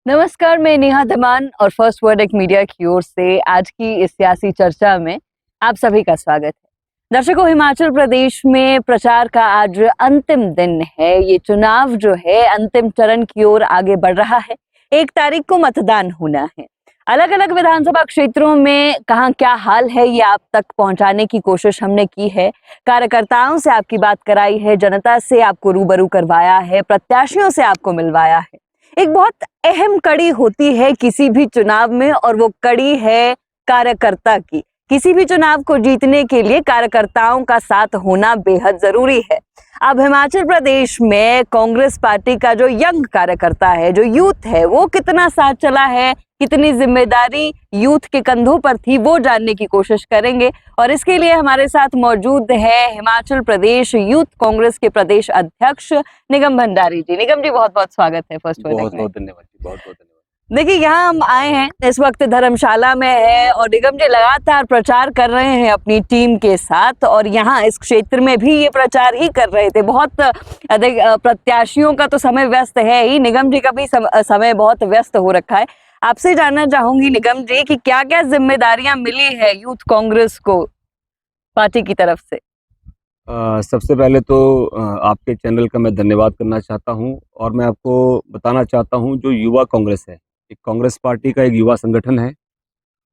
नमस्कार, मैं नेहा धमान और फर्स्ट वर्डिक मीडिया की ओर से आज की इस सियासी चर्चा में आप सभी का स्वागत है। दर्शकों, हिमाचल प्रदेश में प्रचार का आज अंतिम दिन है। ये चुनाव जो है अंतिम चरण की ओर आगे बढ़ रहा है। 1 तारीख को मतदान होना है। अलग अलग विधानसभा क्षेत्रों में कहाँ क्या हाल है, ये आप तक पहुंचाने की कोशिश हमने की है। कार्यकर्ताओं से आपकी बात कराई है, जनता से आपको रूबरू करवाया है, प्रत्याशियों से आपको मिलवाया है। एक बहुत अहम कड़ी होती है किसी भी चुनाव में, और वो कड़ी है कार्यकर्ता की। किसी भी चुनाव को जीतने के लिए कार्यकर्ताओं का साथ होना बेहद जरूरी है। अब हिमाचल प्रदेश में कांग्रेस पार्टी का जो यंग कार्यकर्ता है, जो यूथ है, वो कितना साथ चला है, कितनी जिम्मेदारी यूथ के कंधों पर थी, वो जानने की कोशिश करेंगे। और इसके लिए हमारे साथ मौजूद है हिमाचल प्रदेश यूथ कांग्रेस के प्रदेश अध्यक्ष निगम भंडारी जी। निगम जी, बहुत बहुत स्वागत है फर्स्ट वर्डिक में। बहुत बहुत धन्यवाद जी, बहुत बहुत धन्यवाद। देखिए, यहाँ हम आए हैं, इस वक्त धर्मशाला में है और निगम जी लगातार प्रचार कर रहे हैं अपनी टीम के साथ, और यहाँ इस क्षेत्र में भी ये प्रचार ही कर रहे थे। बहुत अधिक प्रत्याशियों का तो समय व्यस्त है ही, निगम जी का भी समय बहुत व्यस्त हो रखा है। आपसे जानना चाहूंगी निगम जी कि क्या क्या जिम्मेदारियां मिली है यूथ कांग्रेस को पार्टी की तरफ से। सबसे पहले तो आपके चैनल का मैं धन्यवाद करना चाहता हूं, और मैं आपको बताना चाहता हूं जो युवा कांग्रेस है, एक कांग्रेस पार्टी का एक युवा संगठन है।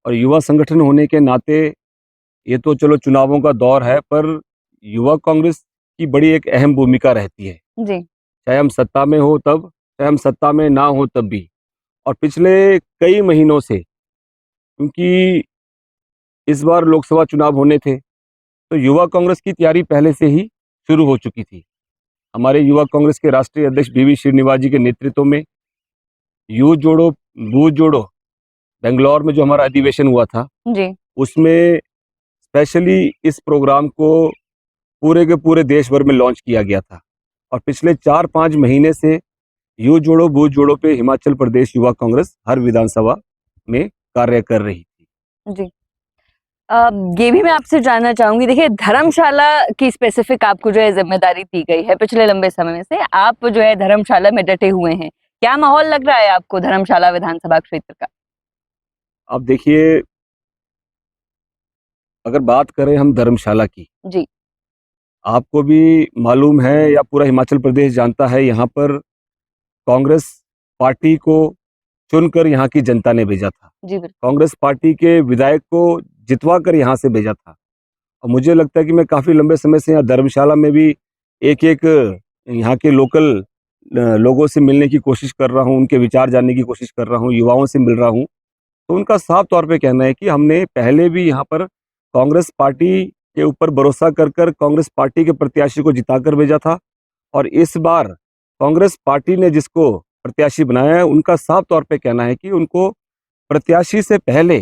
और युवा संगठन होने के नाते ये तो चलो चुनावों का दौर है, पर युवा कांग्रेस की बड़ी एक अहम भूमिका रहती है। जी। चाहे हम सत्ता में हो तब, चाहे हम सत्ता में ना हो तब भी। और पिछले कई महीनों से, क्योंकि इस बार लोकसभा चुनाव होने थे, तो युवा कांग्रेस की तैयारी पहले से ही शुरू हो चुकी थी। हमारे युवा कांग्रेस के राष्ट्रीय अध्यक्ष बीवी श्रीनिवास जी के नेतृत्व में यूथ जोड़ो बूथ जोड़ो बेंगलोर में जो हमारा अधिवेशन हुआ था, जी। उसमें स्पेशली इस प्रोग्राम को पूरे के पूरे देश भर में लॉन्च किया गया था। और पिछले 4-5 महीने से यूथ जोड़ो बूथ जोड़ो पे हिमाचल प्रदेश युवा कांग्रेस हर विधानसभा में कार्य कर रही थी। जी। ये भी मैं आपसे जानना चाहूंगी, देखिए धर्मशाला की स्पेसिफिक आपको जो है जिम्मेदारी दी गई है। पिछले लंबे समय से आप जो है धर्मशाला में डटे हुए हैं। क्या माहौल लग रहा है आपको धर्मशाला विधानसभा क्षेत्र का? अब देखिए, अगर बात करें हम धर्मशाला की, जी। आपको भी मालूम है या पूरा हिमाचल प्रदेश जानता है, यहाँ पर कांग्रेस पार्टी को चुनकर यहाँ की जनता ने भेजा था। जी बिल्कुल। कांग्रेस पार्टी के विधायक को जितवा कर यहाँ से भेजा था। और मुझे लगता है कि मैं काफ़ी लंबे समय से यहाँ धर्मशाला में भी एक एक यहाँ के लोकल लोगों से मिलने की कोशिश कर रहा हूँ, उनके विचार जानने की कोशिश कर रहा हूँ, युवाओं से मिल रहा हूँ। तो उनका साफ तौर पे कहना है कि हमने पहले भी यहाँ पर कांग्रेस पार्टी के ऊपर भरोसा कर कर कांग्रेस पार्टी के प्रत्याशी को जिताकर भेजा था। और इस बार कांग्रेस पार्टी ने जिसको प्रत्याशी बनाया है, उनका साफ तौर पे कहना है कि उनको प्रत्याशी से पहले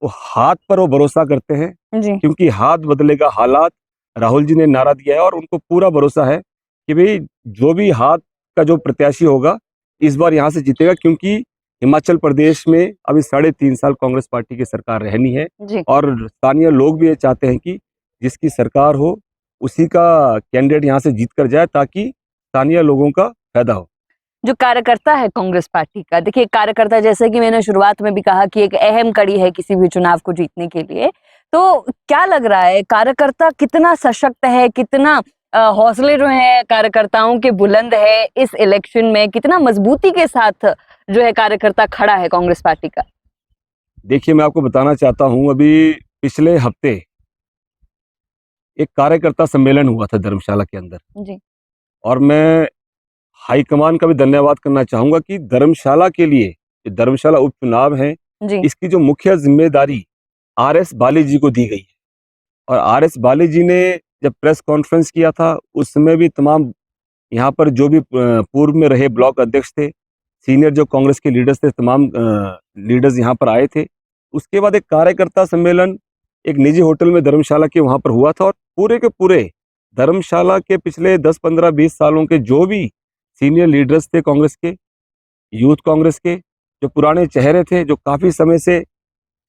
वो हाथ पर वो भरोसा करते हैं, जी। क्योंकि हाथ बदलेगा हालात, राहुल जी ने नारा दिया है। और उनको पूरा भरोसा है कि भाई जो भी हाथ का जो प्रत्याशी होगा इस बार यहाँ से जीतेगा, क्योंकि हिमाचल प्रदेश में अभी 3.5 साल कांग्रेस पार्टी की सरकार रहनी है। जी। और स्थानीय लोग भी ये चाहते हैं कि जिसकी सरकार हो उसी का कैंडिडेट यहाँ से जीत कर जाए, ताकि स्थानीय लोगों का फायदा हो। जो कार्यकर्ता है कांग्रेस पार्टी का, देखिए कार्यकर्ता जैसे कि मैंने शुरुआत में भी कहा कि एक अहम कड़ी है किसी भी चुनाव को जीतने के लिए। तो क्या लग रहा है, कार्यकर्ता कितना सशक्त है, कितना हौसले जो है कार्यकर्ताओं के बुलंद है इस इलेक्शन में, कितना मजबूती के साथ जो है कार्यकर्ता खड़ा है कांग्रेस पार्टी का? देखिए, मैं आपको बताना चाहता हूँ, अभी पिछले हफ्ते एक कार्यकर्ता सम्मेलन हुआ था धर्मशाला के अंदर। जी। और मैं हाईकमान का भी धन्यवाद करना चाहूंगा कि धर्मशाला के लिए जो धर्मशाला उपचुनाव है, जी। इसकी जो मुख्य जिम्मेदारी RS बाली जी को दी गई है। और RS बाली जी ने जब प्रेस कॉन्फ्रेंस किया था, उस समय भी तमाम यहाँ पर जो भी पूर्व में रहे ब्लॉक अध्यक्ष थे, सीनियर जो कांग्रेस के लीडर्स थे, तमाम लीडर्स यहाँ पर आए थे। उसके बाद एक कार्यकर्ता सम्मेलन एक निजी होटल में धर्मशाला के वहाँ पर हुआ था। और पूरे के पूरे धर्मशाला के पिछले 10, 15, 20 सालों के जो भी सीनियर लीडर्स थे कांग्रेस के, यूथ कांग्रेस के, जो पुराने चेहरे थे, जो काफ़ी समय से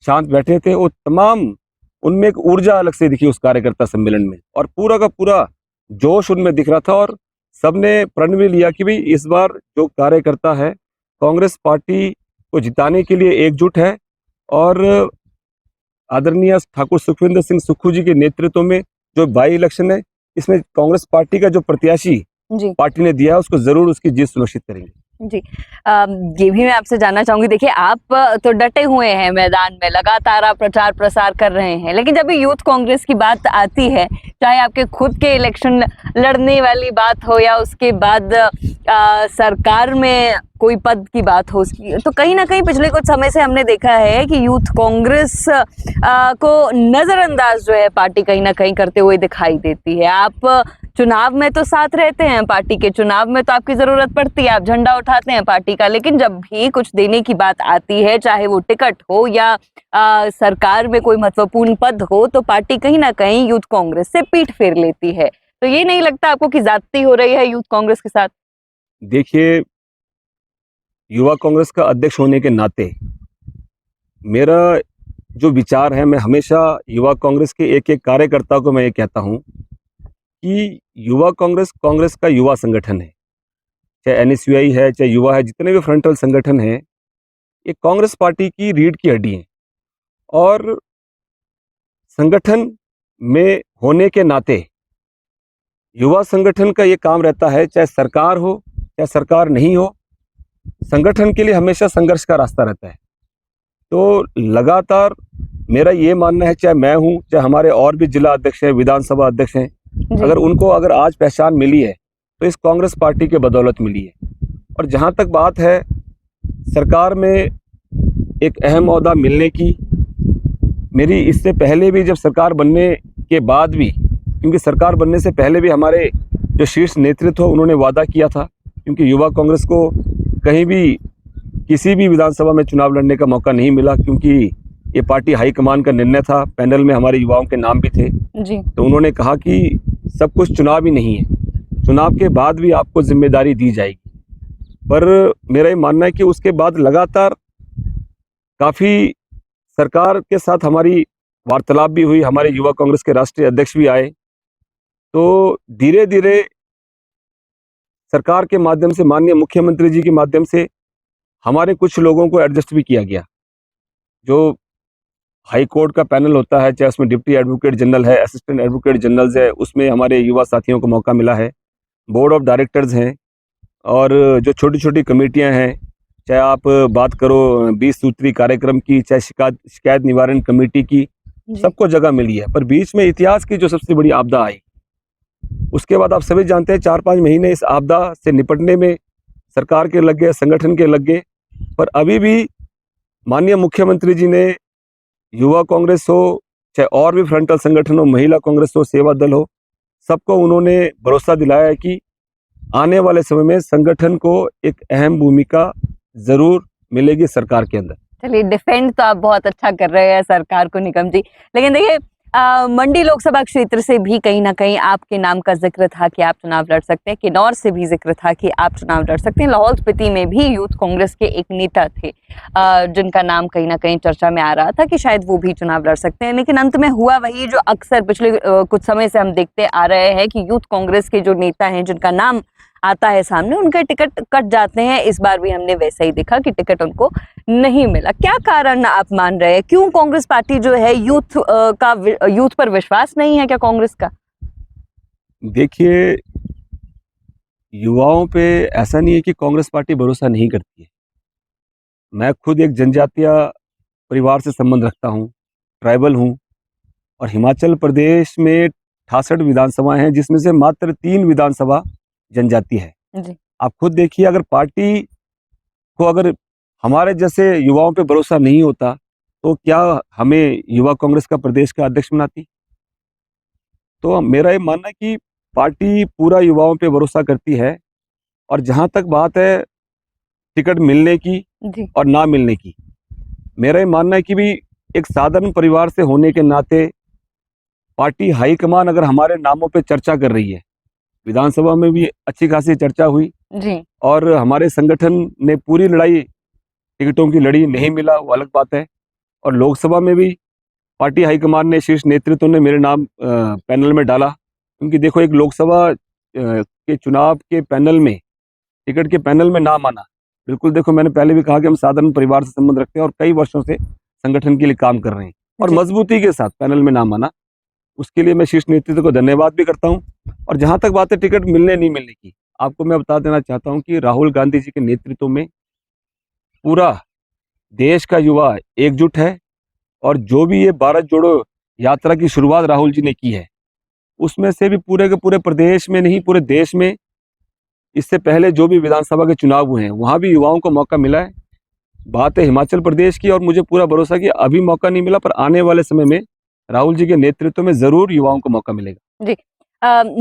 शांत बैठे थे, वो तमाम उनमें एक ऊर्जा अलग से दिखी उस कार्यकर्ता सम्मेलन में। और पूरा का पूरा जोश उनमें दिख रहा था। और सबने प्रण भी लिया कि भाई इस बार जो कार्यकर्ता है कांग्रेस पार्टी को जिताने के लिए एकजुट है और आदरणीय ठाकुर सुखविंदर सिंह सुक्खू जी के नेतृत्व में जो बाई इलेक्शन है, इसमें कांग्रेस पार्टी का जो प्रत्याशी जी पार्टी ने दिया है उसको जरूर उसकी जीत सुनिश्चित करेंगे। जी ये भी मैं आपसे जानना चाहूंगी। देखिए, आप तो डटे हुए हैं मैदान में, लगातार आप प्रचार प्रसार कर रहे हैं, लेकिन जब भी यूथ कांग्रेस की बात आती है, चाहे आपके खुद के इलेक्शन लड़ने वाली बात हो या उसके बाद सरकार में कोई पद की बात हो उसकी, तो कहीं ना कहीं पिछले कुछ समय से हमने देखा है कि यूथ कांग्रेस को नजरअंदाज जो है पार्टी कहीं ना कहीं करते हुए दिखाई देती है। आप चुनाव में तो साथ रहते हैं, पार्टी के चुनाव में तो आपकी जरूरत पड़ती है, आप झंडा उठाते हैं पार्टी का, लेकिन जब भी कुछ देने की बात आती है, चाहे वो टिकट हो या सरकार में कोई महत्वपूर्ण पद हो, तो पार्टी कहीं ना कहीं यूथ कांग्रेस से पीठ फेर लेती है। तो ये नहीं लगता आपको कि ज्यादती हो रही है यूथ कांग्रेस के साथ? देखिए, युवा कांग्रेस का अध्यक्ष होने के नाते मेरा जो विचार है, मैं हमेशा युवा कांग्रेस के एक एक कार्यकर्ता को मैं ये कहता हूँ कि युवा कांग्रेस कांग्रेस का युवा संगठन है, चाहे एनएसयूआई है, चाहे युवा है, जितने भी फ्रंटल संगठन हैं, ये कांग्रेस पार्टी की रीढ़ की हड्डी है। और संगठन में होने के नाते युवा संगठन का ये काम रहता है, चाहे सरकार हो चाहे सरकार नहीं हो, संगठन के लिए हमेशा संघर्ष का रास्ता रहता है। तो लगातार मेरा ये मानना है, चाहे मैं हूँ, चाहे हमारे और भी जिला अध्यक्ष हैं, विधानसभा अध्यक्ष हैं, अगर आज पहचान मिली है तो इस कांग्रेस पार्टी के बदौलत मिली है। और जहाँ तक बात है सरकार में एक अहम ओहदा मिलने की, मेरी इससे पहले भी, जब सरकार बनने के बाद भी, क्योंकि सरकार बनने से पहले भी हमारे जो शीर्ष नेतृत्व उन्होंने वादा किया था, क्योंकि युवा कांग्रेस को कहीं भी किसी भी विधानसभा में चुनाव लड़ने का मौका नहीं मिला, क्योंकि ये पार्टी हाईकमान का निर्णय था, पैनल में हमारे युवाओं के नाम भी थे जी। तो उन्होंने कहा कि सब कुछ चुनाव ही नहीं है, चुनाव के बाद भी आपको जिम्मेदारी दी जाएगी। पर मेरा ये मानना है कि उसके बाद लगातार काफ़ी सरकार के साथ हमारी वार्तालाप भी हुई, हमारे युवा कांग्रेस के राष्ट्रीय अध्यक्ष भी आए, तो धीरे धीरे सरकार के माध्यम से, माननीय मुख्यमंत्री जी के माध्यम से हमारे कुछ लोगों को एडजस्ट भी किया गया। जो हाई कोर्ट का पैनल होता है, चाहे उसमें डिप्टी एडवोकेट जनरल है, असिस्टेंट एडवोकेट जनरल्स है, उसमें हमारे युवा साथियों को मौका मिला है। बोर्ड ऑफ डायरेक्टर्स हैं और जो छोटी छोटी कमेटियां हैं, चाहे आप बात करो 20 सूत्री कार्यक्रम की, चाहे शिकायत निवारण कमेटी की, सबको जगह मिली है। पर बीच में इतिहास की जो सबसे बड़ी आपदा आई, उसके बाद आप सभी जानते हैं 4-5 महीने इस आपदा से निपटने में सरकार के लग गए, संगठन के लग गए। पर अभी भी माननीय मुख्यमंत्री जी ने युवा कांग्रेस हो, चाहे और भी फ्रंटल संगठन हो, महिला कांग्रेस हो, सेवा दल हो, सबको उन्होंने भरोसा दिलाया है कि आने वाले समय में संगठन को एक अहम भूमिका जरूर मिलेगी सरकार के अंदर। चलिए, डिफेंड तो आप बहुत अच्छा कर रहे हैं सरकार को, निगम जी, लेकिन देखिए मंडी लोकसभा क्षेत्र से भी कहीं ना कहीं आपके नाम का जिक्र था कि आप चुनाव लड़ सकते हैं, किन्नौर से भी जिक्र था कि आप चुनाव लड़ सकते हैं, लाहौल स्पीति में भी यूथ कांग्रेस के एक नेता थे जिनका नाम कहीं ना कहीं चर्चा में आ रहा था कि शायद वो भी चुनाव लड़ सकते हैं, लेकिन अंत में हुआ वही जो अक्सर पिछले कुछ समय से हम देखते आ रहे हैं कि यूथ कांग्रेस के जो नेता हैं जिनका नाम आता है सामने, उनके टिकट कट जाते हैं। इस बार भी हमने वैसा ही देखा कि टिकट उनको नहीं मिला। क्या कारण आप मान रहे हैं, क्यों कांग्रेस पार्टी जो है यूथ पर विश्वास नहीं है क्या कांग्रेस का? देखिए, युवाओं पे ऐसा नहीं है कि कांग्रेस पार्टी भरोसा नहीं करती है। मैं खुद एक जनजातीय परिवार से संबंध रखता हूँ, ट्राइबल हूँ, और हिमाचल प्रदेश में 68 विधानसभाएं हैं, जिसमें से मात्र 3 विधानसभा जनजाति है। जी। आप खुद देखिए, अगर पार्टी को, अगर हमारे जैसे युवाओं पे भरोसा नहीं होता तो क्या हमें युवा कांग्रेस का प्रदेश का अध्यक्ष बनाती? तो मेरा ये मानना है कि पार्टी पूरा युवाओं पे भरोसा करती है। और जहां तक बात है टिकट मिलने की जी। और ना मिलने की, मेरा ये मानना है कि भी एक साधारण परिवार से होने के नाते पार्टी हाईकमान अगर हमारे नामों पे चर्चा कर रही है, विधानसभा में भी अच्छी खासी चर्चा हुई जी। और हमारे संगठन ने पूरी लड़ाई टिकटों की लड़ी, नहीं मिला वो अलग बात है। और लोकसभा में भी पार्टी हाईकमान ने, शीर्ष नेतृत्व ने मेरे नाम पैनल में डाला, क्योंकि देखो एक लोकसभा के चुनाव के पैनल में, टिकट के पैनल में नाम आना, बिल्कुल, देखो मैंने पहले भी कहा कि हम साधारण परिवार से संबंध रखते हैं और कई वर्षों से संगठन के लिए काम कर रहे हैं और जी। मजबूती के साथ पैनल में नाम आना, उसके लिए मैं शीर्ष नेतृत्व को धन्यवाद भी करता हूँ। और जहां तक बात है टिकट मिलने नहीं मिलने की, आपको मैं बता देना चाहता हूँ कि राहुल गांधी जी के नेतृत्व में पूरा देश का युवा एकजुट है और जो भी ये भारत जोड़ो यात्रा की शुरुआत राहुल जी ने की है, उसमें से भी पूरे के पूरे प्रदेश में नहीं, पूरे देश में इससे पहले जो भी विधानसभा के चुनाव हुए हैं, वहां भी युवाओं को मौका मिला है। बात है हिमाचल प्रदेश की और मुझे पूरा भरोसा कि अभी मौका नहीं मिला, पर आने वाले समय में राहुल जी के नेतृत्व में जरूर युवाओं को मौका मिलेगा। जी।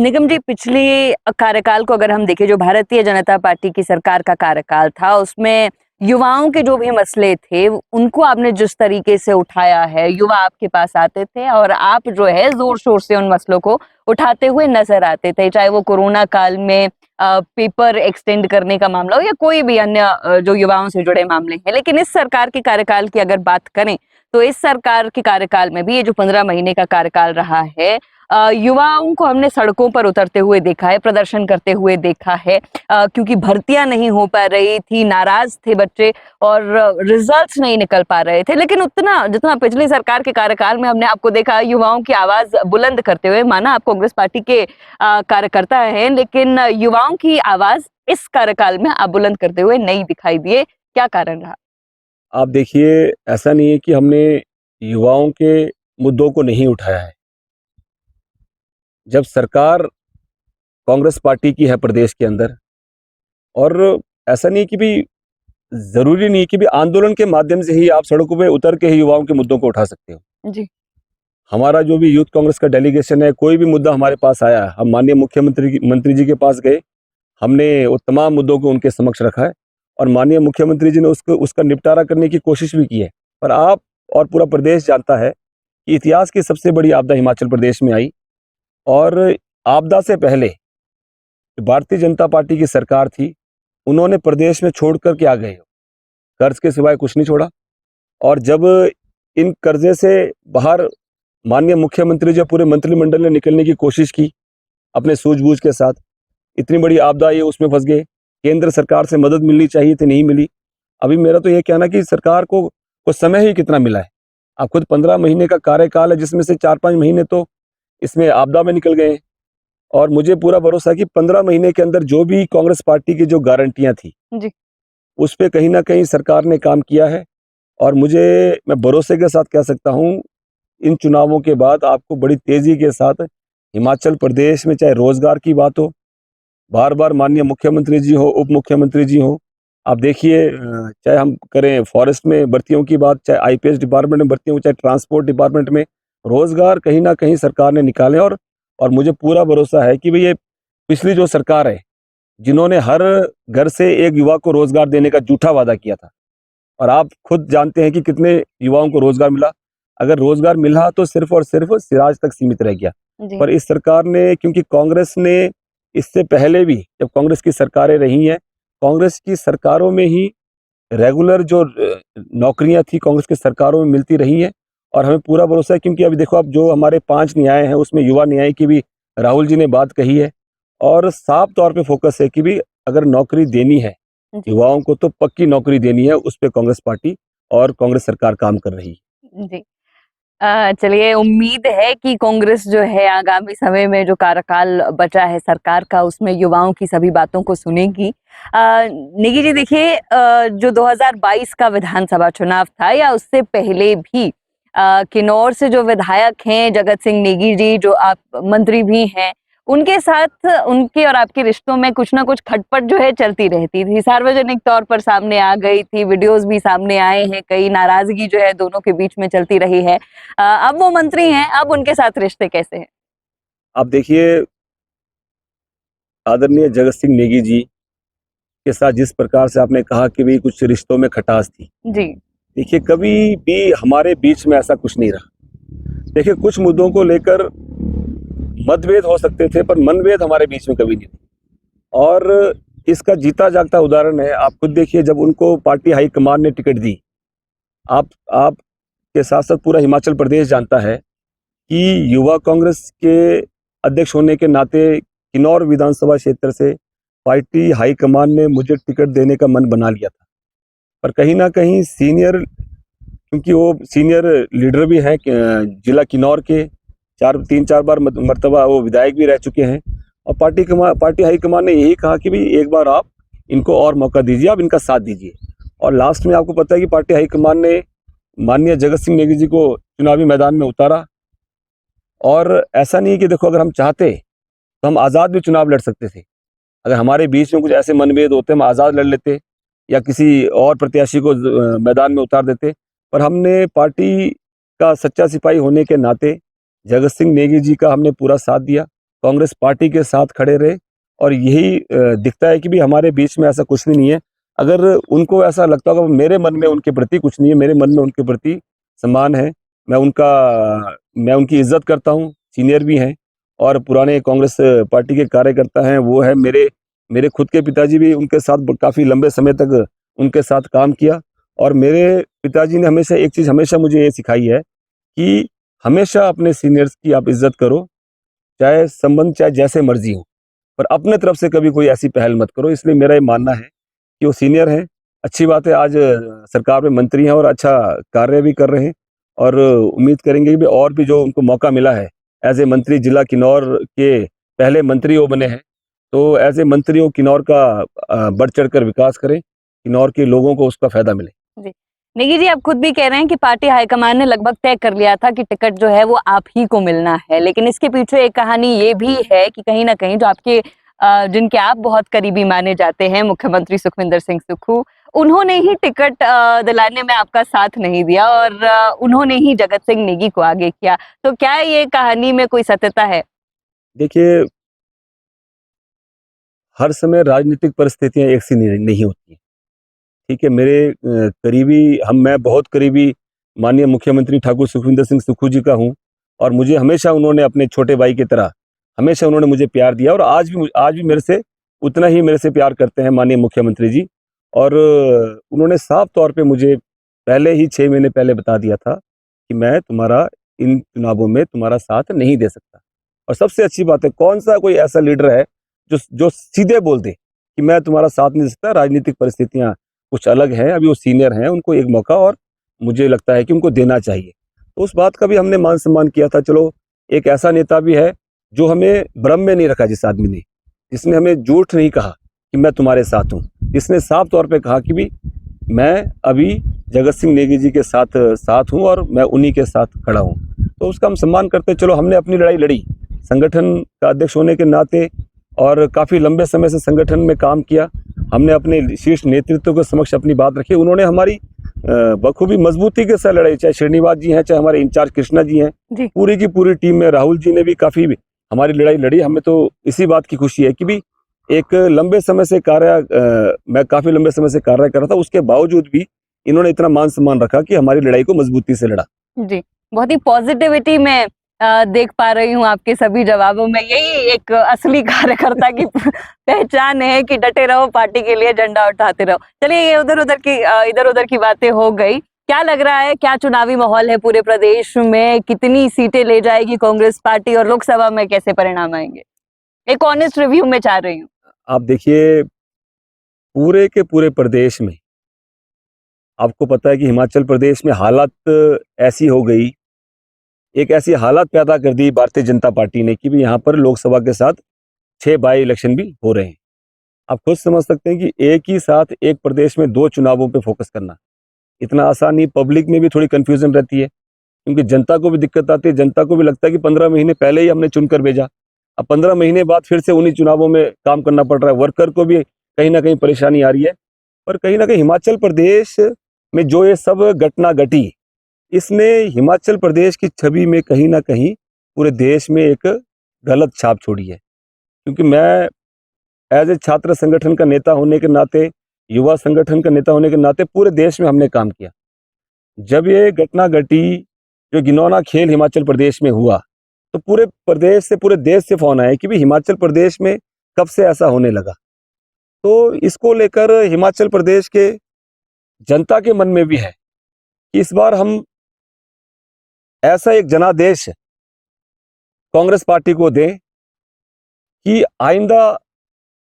निगम जी, पिछले कार्यकाल को अगर हम देखें, जो भारतीय जनता पार्टी की सरकार का कार्यकाल था, उसमें युवाओं के जो भी मसले थे, उनको आपने जिस तरीके से उठाया है, युवा आपके पास आते थे और आप जो है ज़ोर-शोर से उन मसलों को उठाते हुए नज़र आते थे। चाहे वो कोरोना काल में पेपर एक्सटेंड करने का मामला हो या कोई भी अन्य जो युवाओं से जुड़े मामले हैं। लेकिन इस सरकार के कार्यकाल की अगर बात करें, तो इस सरकार के कार्यकाल में भी ये जो 15 महीने का कार्यकाल रहा है, युवाओं को हमने सड़कों पर उतरते हुए देखा है, प्रदर्शन करते हुए देखा है, क्योंकि भर्तियां नहीं हो पा रही थी, नाराज थे बच्चे और रिजल्ट्स नहीं निकल पा रहे थे। लेकिन उतना जितना पिछली सरकार के कार्यकाल में हमने आपको देखा युवाओं की आवाज बुलंद करते हुए, माना आप कांग्रेस पार्टी के कार्यकर्ता हैं, लेकिन युवाओं की आवाज इस कार्यकाल में आप बुलंद करते हुए नहीं दिखाई दिए। क्या कारण रहा? आप देखिए, ऐसा नहीं है कि हमने युवाओं के मुद्दों को नहीं उठाया है। जब सरकार कांग्रेस पार्टी की है प्रदेश के अंदर, और ऐसा नहीं है कि भी जरूरी नहीं कि भी आंदोलन के माध्यम से ही आप सड़कों पे उतर के ही युवाओं के मुद्दों को उठा सकते हो। जी। हमारा जो भी यूथ कांग्रेस का डेलीगेशन है, कोई भी मुद्दा हमारे पास आया, हम माननीय मंत्री जी के पास गए, हमने वो तमाम मुद्दों को उनके समक्ष रखा है और माननीय मुख्यमंत्री जी ने उसका निपटारा करने की कोशिश भी की है। पर आप और पूरा प्रदेश जानता है कि इतिहास की सबसे बड़ी आपदा हिमाचल प्रदेश में आई और आपदा से पहले भारतीय जनता पार्टी की सरकार थी, उन्होंने प्रदेश में छोड़ कर के आ गए, कर्ज के सिवाय कुछ नहीं छोड़ा। और जब इन कर्जे से बाहर माननीय मुख्यमंत्री जी पूरे मंत्रिमंडल ने निकलने की कोशिश की अपने सूझबूझ के साथ, इतनी बड़ी आपदा आई, उसमें फंस गए। केंद्र सरकार से मदद मिलनी चाहिए थी, नहीं मिली। अभी मेरा तो ये कहना कि सरकार को समय ही कितना मिला है। आप खुद 15 महीने का कार्यकाल है, जिसमें से 4-5 महीने तो इसमें आपदा में निकल गए। और मुझे पूरा भरोसा है कि 15 महीने के अंदर जो भी कांग्रेस पार्टी की जो गारंटियां थी, जी। उस पे कहीं ना कहीं सरकार ने काम किया है। और मैं भरोसे के साथ कह सकता हूं, इन चुनावों के बाद आपको बड़ी तेजी के साथ हिमाचल प्रदेश में चाहे रोजगार की बात हो, बार बार माननीय मुख्यमंत्री जी हो, उप मुख्यमंत्री जी हो, आप देखिए, चाहे हम करें फॉरेस्ट में भर्तियों की बात, चाहे आईपीएस डिपार्टमेंट में भर्तियों, चाहे ट्रांसपोर्ट डिपार्टमेंट में, रोजगार कहीं ना कहीं सरकार ने निकाले। और मुझे पूरा भरोसा है कि भाई ये पिछली जो सरकार है, जिन्होंने हर घर से एक युवा को रोजगार देने का झूठा वादा किया था, और आप खुद जानते हैं कि कितने युवाओं को रोजगार मिला। अगर रोजगार मिला तो सिर्फ और सिर्फ सिराज तक सीमित रह गया। जी। पर इस सरकार ने, क्योंकि कांग्रेस ने इससे पहले भी जब कांग्रेस की सरकारें रही हैं, कांग्रेस की सरकारों में ही रेगुलर जो नौकरियां थी कांग्रेस की सरकारों में मिलती रही हैं। और हमें पूरा भरोसा है, क्योंकि अभी देखो, अब जो हमारे 5 न्याय हैं, उसमें युवा न्याय की भी राहुल जी ने बात कही है और साफ तौर पे फोकस है कि भी अगर नौकरी देनी है जी। युवाओं को, तो पक्की नौकरी देनी है। उस पे कांग्रेस पार्टी और कांग्रेस सरकार काम कर रही है। जी। चलिए, उम्मीद है कि कांग्रेस जो है आगामी समय में जो कार्यकाल बचा है सरकार का, उसमें युवाओं की सभी बातों को सुनेगी। नेगी जी, देखिए, जो 2022 का विधानसभा चुनाव था या उससे पहले भी किन्नौर से जो विधायक हैं जगत सिंह नेगी जी, जो आप मंत्री भी हैं, उनके साथ उनके और आपके रिश्तों में कुछ ना कुछ खटपट जो है चलती रहती थी, सार्वजनिक तौर पर सामने आ गई थी, वीडियोस भी सामने आए हैं, कई नाराजगी जो है दोनों के बीच में चलती रही है। अब वो मंत्री हैं, अब उनके साथ रिश्ते कैसे हैं? आप देखिए, आदरणीय जगत सिंह नेगी जी के साथ जिस प्रकार से आपने कहा कि भी कुछ रिश्तों में खटास थी, जी। देखिए, कभी भी हमारे बीच में ऐसा कुछ नहीं रहा। देखिए, कुछ मुद्दों को लेकर मतभेद हो सकते थे, पर मनभेद हमारे बीच में कभी नहीं थे। और इसका जीता जागता उदाहरण है, आप खुद देखिए, जब उनको पार्टी हाईकमान ने टिकट दी, आप के साथ साथ पूरा हिमाचल प्रदेश जानता है कि युवा कांग्रेस के अध्यक्ष होने के नाते किन्नौर विधानसभा क्षेत्र से पार्टी हाईकमान ने मुझे टिकट देने का मन बना लिया था, पर कहीं ना कहीं सीनियर, क्योंकि वो सीनियर लीडर भी हैं जिला किन्नौर के, 3-4 बार मर्तबा वो विधायक भी रह चुके हैं, और पार्टी हाईकमान ने यही कहा कि भाई एक बार आप इनको और मौका दीजिए, आप इनका साथ दीजिए। और लास्ट में आपको पता है कि पार्टी हाईकमान ने माननीय जगत सिंह नेगी जी को चुनावी मैदान में उतारा। और ऐसा नहीं कि देखो, अगर हम चाहते तो हम आज़ाद भी चुनाव लड़ सकते थे। अगर हमारे बीच में कुछ ऐसे मनभेद होते, हम आज़ाद लड़ लेते या किसी और प्रत्याशी को मैदान में उतार देते। पर हमने पार्टी का सच्चा सिपाही होने के नाते जगत सिंह नेगी जी का हमने पूरा साथ दिया, कांग्रेस पार्टी के साथ खड़े रहे, और यही दिखता है कि भी हमारे बीच में ऐसा कुछ भी नहीं है। अगर उनको ऐसा लगता होगा मेरे मन में उनके प्रति कुछ नहीं है, मेरे मन में उनके प्रति सम्मान है, मैं उनकी इज्जत करता हूँ, सीनियर भी हैं और पुराने कांग्रेस पार्टी के कार्यकर्ता हैं। वो है मेरे खुद के पिताजी भी उनके साथ काफ़ी लंबे समय तक उनके साथ काम किया, और मेरे पिताजी ने हमेशा एक चीज़ हमेशा मुझे ये सिखाई है कि हमेशा अपने सीनियर्स की आप इज्जत करो, चाहे संबंध चाहे जैसे मर्जी हो, पर अपने तरफ से कभी कोई ऐसी पहल मत करो। इसलिए मेरा ये मानना है कि वो सीनियर हैं, अच्छी बात है, आज सरकार में मंत्री हैं और अच्छा कार्य भी कर रहे हैं, और उम्मीद करेंगे कि और भी जो उनको मौका मिला है एज ए मंत्री, जिला किन्नौर के पहले मंत्री वो बने हैं, तो एज ए मंत्री वो किन्नौर का बढ़ चढ़ कर विकास करें, किन्नौर के लोगों को उसका फायदा मिले। जी, नेगी जी, आप खुद भी कह रहे हैं कि पार्टी हाईकमान ने लगभग तय कर लिया था कि टिकट जो है वो आप ही को मिलना है, लेकिन इसके पीछे एक कहानी ये भी है कि कहीं ना कहीं जो आपके जिनके आप बहुत करीबी माने जाते हैं, मुख्यमंत्री सुखविंदर सिंह सुक्खू, उन्होंने ही टिकट दिलाने में आपका साथ नहीं दिया और उन्होंने ही जगत सिंह नेगी को आगे किया। तो क्या ये कहानी में कोई सत्यता है? देखिए, हर समय राजनीतिक परिस्थितियां एक सी नहीं होती। ठीक है, मेरे मैं बहुत करीबी माननीय मुख्यमंत्री ठाकुर सुखविंदर सिंह सुक्खू जी का हूँ, और मुझे हमेशा उन्होंने अपने छोटे भाई की तरह हमेशा उन्होंने मुझे प्यार दिया, और आज भी मेरे से उतना ही मेरे से प्यार करते हैं माननीय मुख्यमंत्री जी। और उन्होंने साफ तौर पे मुझे पहले ही 6 महीने पहले बता दिया था कि मैं तुम्हारा इन चुनावों में तुम्हारा साथ नहीं दे सकता। और सबसे अच्छी बात है, कौन सा कोई ऐसा लीडर है जो सीधे बोल दे कि मैं तुम्हारा साथ नहीं दे सकता, राजनीतिक परिस्थितियां कुछ अलग हैं, अभी वो सीनियर हैं, उनको एक मौका और मुझे लगता है कि उनको देना चाहिए। तो उस बात का भी हमने मान सम्मान किया था। चलो, एक ऐसा नेता भी है जो हमें भ्रम में नहीं रखा, जिस आदमी ने, जिसने हमें झूठ नहीं कहा कि मैं तुम्हारे साथ हूँ, जिसने साफ तौर पे कहा कि भी मैं अभी जगत सिंह नेगी जी के साथ हूँ और मैं उन्हीं के साथ खड़ा हूँ। तो उसका हम सम्मान करते। चलो, हमने अपनी लड़ाई लड़ी संगठन का अध्यक्ष होने के नाते, और काफ़ी लंबे समय से संगठन में काम किया। हमने अपने शीर्ष नेतृत्व के समक्ष अपनी बात रखी, उन्होंने हमारी बखूबी मजबूती के साथ लड़ाई, चाहे श्रीनिवास जी हैं, चाहे हमारे इंचार्ज कृष्णा जी हैं, पूरी की पूरी टीम में राहुल जी ने भी काफ़ी हमारी लड़ाई लड़ी। हमें तो इसी बात की खुशी है कि भी एक मैं काफ़ी लंबे समय से कार्य कर रहा था, उसके बावजूद भी इन्होंने इतना मान सम्मान रखा कि हमारी लड़ाई को मजबूती से लड़ा। जी, बहुत ही पॉजिटिविटी में देख पा रही हूँ आपके सभी जवाबों में। यही एक असली कार्यकर्ता की पहचान है कि डटे रहो, पार्टी के लिए झंडा उठाते रहो। चलिए, ये इधर उधर की बातें हो गई। क्या लग रहा है, क्या चुनावी माहौल है पूरे प्रदेश में? कितनी सीटें ले जाएगी कांग्रेस पार्टी और लोकसभा में कैसे परिणाम आएंगे? एक ऑनेस्ट रिव्यू में चाह रही हूँ। आप देखिए, पूरे के पूरे प्रदेश में आपको पता है कि हिमाचल प्रदेश में हालत ऐसी हो गई, एक ऐसी हालत पैदा कर दी भारतीय जनता पार्टी ने कि भी यहाँ पर लोकसभा के साथ 6 बाई इलेक्शन भी हो रहे हैं। आप खुद समझ सकते हैं कि एक ही साथ एक प्रदेश में 2 चुनावों पे फोकस करना इतना आसान नहीं। पब्लिक में भी थोड़ी कंफ्यूजन रहती है, क्योंकि जनता को भी दिक्कत आती है। जनता को भी लगता है कि 15 महीने पहले ही हमने चुनकर भेजा, अब 15 महीने बाद फिर से उन्हीं चुनावों में काम करना पड़ रहा है। वर्कर को भी कहीं ना कहीं परेशानी आ रही है। पर कहीं ना कहीं हिमाचल प्रदेश में जो ये सब घटना घटी, इसने हिमाचल प्रदेश की छवि में कहीं ना कहीं पूरे देश में एक गलत छाप छोड़ी है। क्योंकि मैं एज ए छात्र संगठन का नेता होने के नाते, युवा संगठन का नेता होने के नाते पूरे देश में हमने काम किया। जब ये घटना घटी, जो घिनौना खेल हिमाचल प्रदेश में हुआ, तो पूरे प्रदेश से, पूरे देश से फोन आया कि भी हिमाचल प्रदेश में कब से ऐसा होने लगा। तो इसको लेकर हिमाचल प्रदेश के जनता के मन में भी है कि इस बार हम ऐसा एक जनादेश कांग्रेस पार्टी को दें कि आइंदा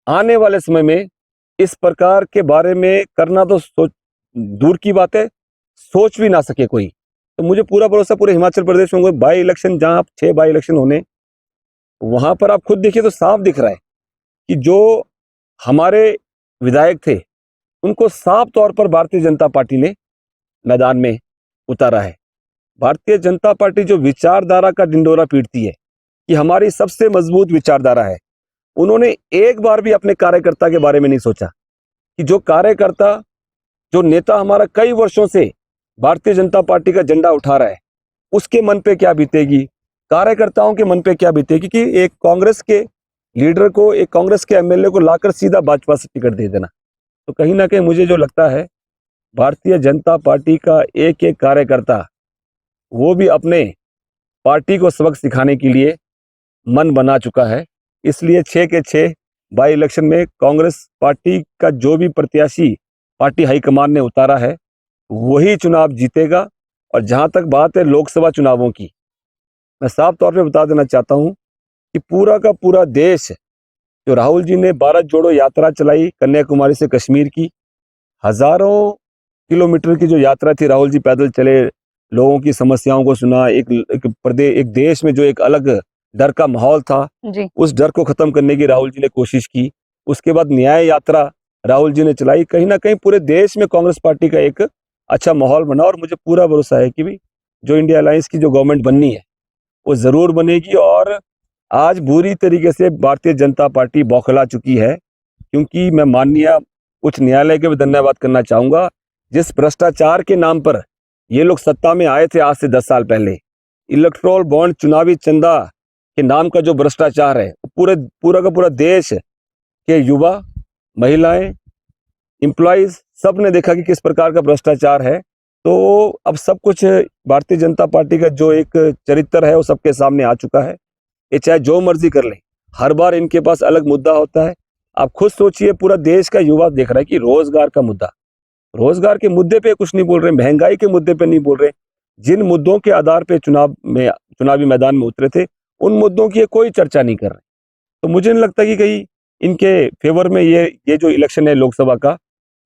आने वाले समय में इस प्रकार के बारे में करना तो दूर की बात है, सोच भी ना सके कोई। तो मुझे पूरा भरोसा पूरे हिमाचल प्रदेश में बाई इलेक्शन, जहां 6 बाई इलेक्शन होने, वहां पर आप खुद देखिए तो साफ दिख रहा है कि जो हमारे विधायक थे उनको साफ तौर पर भारतीय जनता पार्टी ने मैदान में उतारा है। भारतीय जनता पार्टी जो विचारधारा का ढिंडोरा पीटती है कि हमारी सबसे मजबूत विचारधारा है, उन्होंने एक बार भी अपने कार्यकर्ता के बारे में नहीं सोचा कि जो कार्यकर्ता, जो नेता हमारा कई वर्षों से भारतीय जनता पार्टी का झंडा उठा रहा है, उसके मन पे क्या बीतेगी, कार्यकर्ताओं के मन पे क्या बीतेगी कि एक कांग्रेस के लीडर को, एक कांग्रेस के एमएलए को लाकर सीधा भाजपा से टिकट दे देना। तो कहीं ना कहीं मुझे जो लगता है भारतीय जनता पार्टी का एक एक कार्यकर्ता, वो भी अपने पार्टी को सबक सिखाने के लिए मन बना चुका है। इसलिए 6 के 6 बाई इलेक्शन में कांग्रेस पार्टी का जो भी प्रत्याशी पार्टी हाईकमान ने उतारा है वही चुनाव जीतेगा। और जहां तक बात है लोकसभा चुनावों की, मैं साफ तौर पे बता देना चाहता हूं कि पूरा का पूरा देश, जो राहुल जी ने भारत जोड़ो यात्रा चलाई कन्याकुमारी से कश्मीर की, हजारों किलोमीटर की जो यात्रा थी, राहुल जी पैदल चले, लोगों की समस्याओं को सुना, एक देश में जो एक अलग डर का माहौल था जी। उस डर को खत्म करने की राहुल जी ने कोशिश की। उसके बाद न्याय यात्रा राहुल जी ने चलाई। कहीं ना कहीं पूरे देश में कांग्रेस पार्टी का एक अच्छा माहौल बना और मुझे पूरा भरोसा है कि भी जो इंडिया अलायंस की जो गवर्नमेंट बननी है वो जरूर बनेगी। और आज बुरी तरीके से भारतीय जनता पार्टी बौखला चुकी है, क्योंकि मैं माननीय उच्च न्यायालय के भी धन्यवाद करना चाहूंगा। जिस भ्रष्टाचार के नाम पर ये लोग सत्ता में आए थे आज से 10 साल पहले, इलेक्ट्रोल बॉन्ड, चुनावी चंदा के नाम का जो भ्रष्टाचार है, पूरा का पूरा देश के युवा, महिलाएं, एम्प्लॉइज सब ने देखा कि किस प्रकार का भ्रष्टाचार है। तो अब सब कुछ भारतीय जनता पार्टी का जो एक चरित्र है वो सबके सामने आ चुका है। ये चाहे जो मर्जी कर ले, हर बार इनके पास अलग मुद्दा होता है। आप खुद सोचिए, पूरा देश का युवा देख रहा है कि रोजगार का मुद्दा, रोजगार के मुद्दे पे कुछ नहीं बोल रहे, महंगाई के मुद्दे पे नहीं बोल रहे। जिन मुद्दों के आधार पे चुनावी मैदान में उतरे थे, उन मुद्दों की कोई चर्चा नहीं कर रहे। तो मुझे नहीं लगता कि कहीं इनके फेवर में ये जो इलेक्शन है लोकसभा का,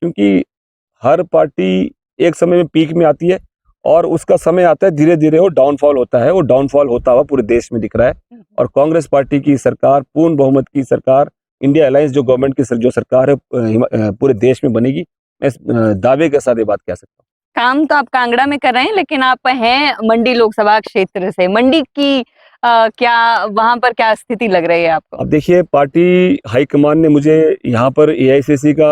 क्योंकि हर पार्टी एक समय में पीक में आती है और उसका समय आता है धीरे धीरे वो डाउनफॉल होता है। वो डाउनफॉल होता हुआ पूरे देश में दिख रहा है। और कांग्रेस पार्टी की सरकार, पूर्ण बहुमत की सरकार, इंडिया अलायंस जो गवर्नमेंट की जो सरकार है पूरे देश में बनेगी। मैं दावे के साथ ये बात कह सकता हूँ। काम तो आप कांगड़ा में कर रहे हैं, लेकिन आप हैं मंडी लोकसभा क्षेत्र से। मंडी की क्या वहां पर क्या स्थिति लग रही है आपको? अब देखिए, पार्टी हाईकमान ने मुझे यहाँ पर एआईसीसी का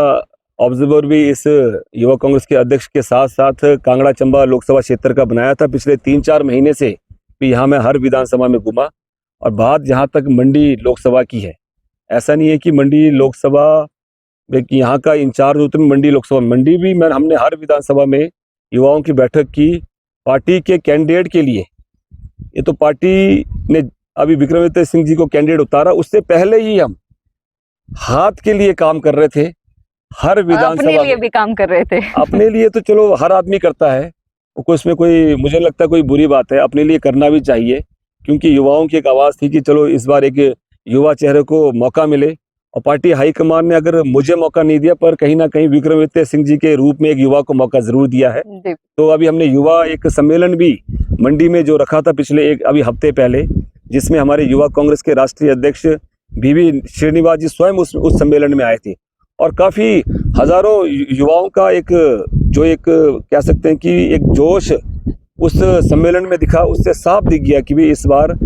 ऑब्जर्वर भी इस युवा कांग्रेस के अध्यक्ष के साथ साथ कांगड़ा चंबा लोकसभा क्षेत्र का बनाया था। पिछले 3-4 महीने से भी यहाँ मैं हर विधानसभा में घूमा। और बात जहाँ तक मंडी लोकसभा की है, ऐसा नहीं है कि मंडी लोकसभा यहाँ का इंचार्ज होते मंडी लोकसभा, मंडी भी हमने हर विधानसभा में युवाओं की बैठक की पार्टी के कैंडिडेट के लिए। ये तो पार्टी ने अभी विक्रमादित्य सिंह जी को कैंडिडेट उतारा, उससे पहले ही हम हाथ के लिए काम कर रहे थे। हर विधानसभा अपने लिए भी काम कर रहे थे। अपने लिए तो चलो हर आदमी करता है, कोई उसमें कोई मुझे लगता है कोई बुरी बात है, अपने लिए करना भी चाहिए। क्योंकि युवाओं की एक आवाज थी कि चलो इस बार एक युवा चेहरे को मौका मिले। और पार्टी हाईकमान ने अगर मुझे मौका नहीं दिया, पर कहीं ना कहीं विक्रमादित्य सिंह जी के रूप में एक युवा को मौका जरूर दिया है। तो अभी हमने युवा एक सम्मेलन भी मंडी में जो रखा था पिछले अभी हफ्ते पहले, जिसमें हमारे युवा कांग्रेस के राष्ट्रीय अध्यक्ष बीवी श्रीनिवास जी स्वयं उस सम्मेलन में आए थे। और काफी हजारों युवाओं का एक कह सकते हैं कि एक जोश उस सम्मेलन में दिखा। उससे साफ दिख गया कि भी इस बार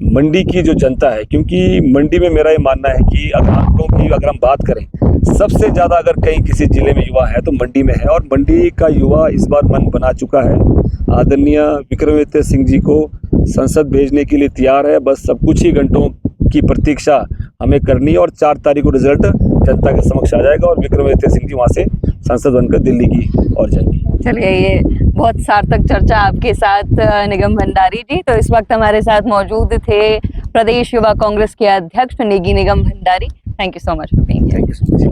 मंडी की जो जनता है, क्योंकि मंडी में मेरा ये मानना है कि अगर आंकड़ों की अगर हम बात करें, सबसे ज्यादा अगर कहीं किसी जिले में युवा है तो मंडी में है। और मंडी का युवा इस बार मन बना चुका है, आदरणीय विक्रमादित्य सिंह जी को संसद भेजने के लिए तैयार है। बस सब कुछ ही घंटों की प्रतीक्षा हमें करनी है और 4 तारीख को रिजल्ट जनता के समक्ष आ जाएगा और विक्रमादित्य सिंह जी वहां से सांसद बनकर दिल्ली की ओर जाएंगे। चलिए, ये बहुत सार्थक चर्चा आपके साथ निगम भंडारी जी। तो इस वक्त हमारे साथ मौजूद थे प्रदेश युवा कांग्रेस के अध्यक्ष Negi Nigam Bhandari. Thank you so much for being here. Thank you so much.